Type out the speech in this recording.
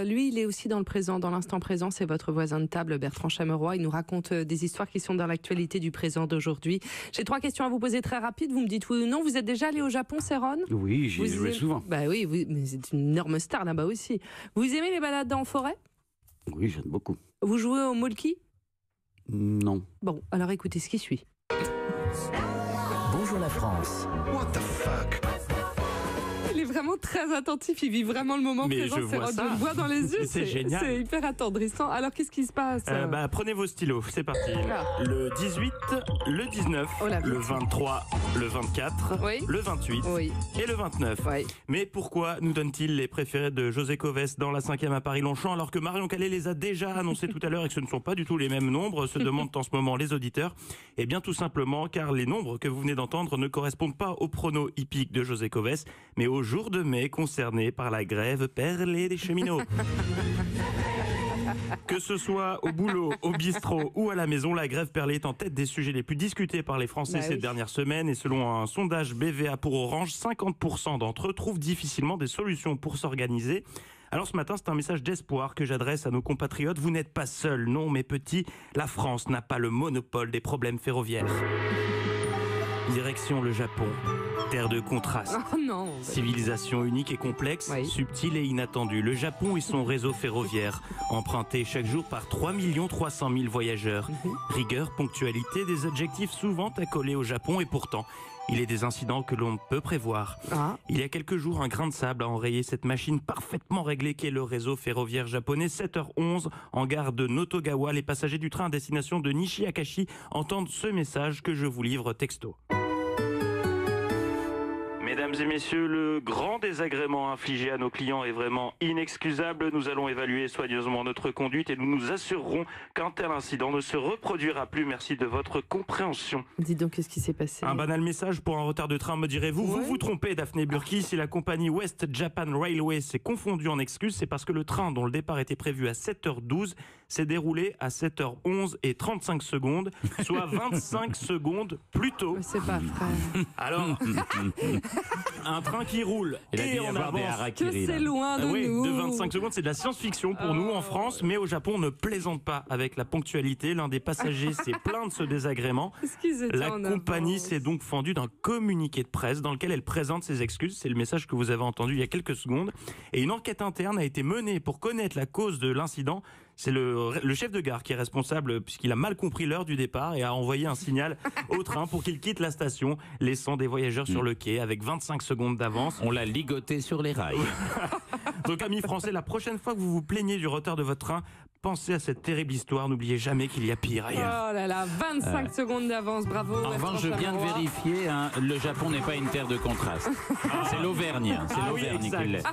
Lui, il est aussi dans le présent, dans l'instant présent. C'est votre voisin de table, Bertrand Chameroy. Il nous raconte des histoires qui sont dans l'actualité du présent d'aujourd'hui. J'ai 3 questions à vous poser très rapides. Vous me dites oui ou non. Vous êtes déjà allé au Japon, Céron? Oui, j'y ai joué souvent. Bah oui, mais c'est une énorme star là-bas aussi. Vous aimez les balades en forêt? Oui, j'aime beaucoup. Vous jouez au molki? Non. Bon, alors écoutez ce qui suit. Bonjour la France. What the fuck? Il est vraiment très attentif, il vit vraiment le moment Mais présent. je vois ça. Je le vois dans les yeux, C'est génial. C'est hyper attendrissant. Alors qu'est-ce qui se passe? Prenez vos stylos, c'est parti. Ah. Le 18, le 19, Oh la le vite. 23, le 24, Oui. le 28 Oui. et le 29. Oui. Mais pourquoi nous donne-t-il les préférés de José Coves dans la 5e à Paris-Longchamp alors que Marion Calais les a déjà annoncés tout à l'heure et que ce ne sont pas du tout les mêmes nombres, se demandent en ce moment les auditeurs? Eh bien tout simplement car les nombres que vous venez d'entendre ne correspondent pas au prono hippique de José Coves, mais au jour de mai concerné par la grève perlée des cheminots. Que ce soit au boulot, au bistrot ou à la maison, la grève perlée est en tête des sujets les plus discutés par les Français ces dernières semaines. Et selon un sondage BVA pour Orange, 50% d'entre eux trouvent difficilement des solutions pour s'organiser. Alors ce matin, c'est un message d'espoir que j'adresse à nos compatriotes. Vous n'êtes pas seuls, non mes petits. La France n'a pas le monopole des problèmes ferroviaires. Direction le Japon. Terre de contraste. Oh non. Civilisation unique et complexe, Oui. subtile et inattendue. Le Japon et son réseau ferroviaire, emprunté chaque jour par 3 300 000 voyageurs. Rigueur, ponctualité, des adjectifs souvent accolés au Japon et pourtant, il est des incidents que l'on peut prévoir. Ah. Il y a quelques jours, un grain de sable a enrayé cette machine parfaitement réglée qu'est le réseau ferroviaire japonais. 7h11, en gare de Notogawa, les passagers du train à destination de Nishiakashi entendent ce message que je vous livre texto. Mesdames et messieurs, le grand désagrément infligé à nos clients est vraiment inexcusable. Nous allons évaluer soigneusement notre conduite et nous nous assurerons qu'un tel incident ne se reproduira plus. Merci de votre compréhension. Dites donc, qu'est-ce qui s'est passé? Un banal message pour un retard de train, me direz-vous. Ouais. Vous vous trompez, Daphné Burki. Si la compagnie West Japan Railway s'est confondue en excuses, c'est parce que le train dont le départ était prévu à 7h12 s'est déroulé à 7h11 et 35 secondes, soit 25 secondes plus tôt. Mais c'est pas vrai. Alors, un train qui roule Il a dû et y en avoir des avance. Que harakiri, c'est là. loin de Oui, nous. de 25 secondes, c'est de la science-fiction pour nous en France, mais au Japon, on ne plaisante pas avec la ponctualité. L'un des passagers s'est plaint de ce désagrément. Est-ce qu'ils étaient La en compagnie avance? s'est donc fendue d'un communiqué de presse dans lequel elle présente ses excuses. C'est le message que vous avez entendu il y a quelques secondes. Et une enquête interne a été menée pour connaître la cause de l'incident. C'est le chef de gare qui est responsable puisqu'il a mal compris l'heure du départ et a envoyé un signal au train pour qu'il quitte la station, laissant des voyageurs sur le quai avec 25 secondes d'avance. On l'a ligoté sur les rails. Donc amis français, la prochaine fois que vous vous plaignez du retard de votre train, pensez à cette terrible histoire. N'oubliez jamais qu'il y a pire ailleurs. Oh là là, 25 secondes d'avance, bravo. En revanche, je viens de vérifier, hein, le Japon n'est pas une terre de contraste. C'est l'Auvergne, Ah oui, qui exact. l'est.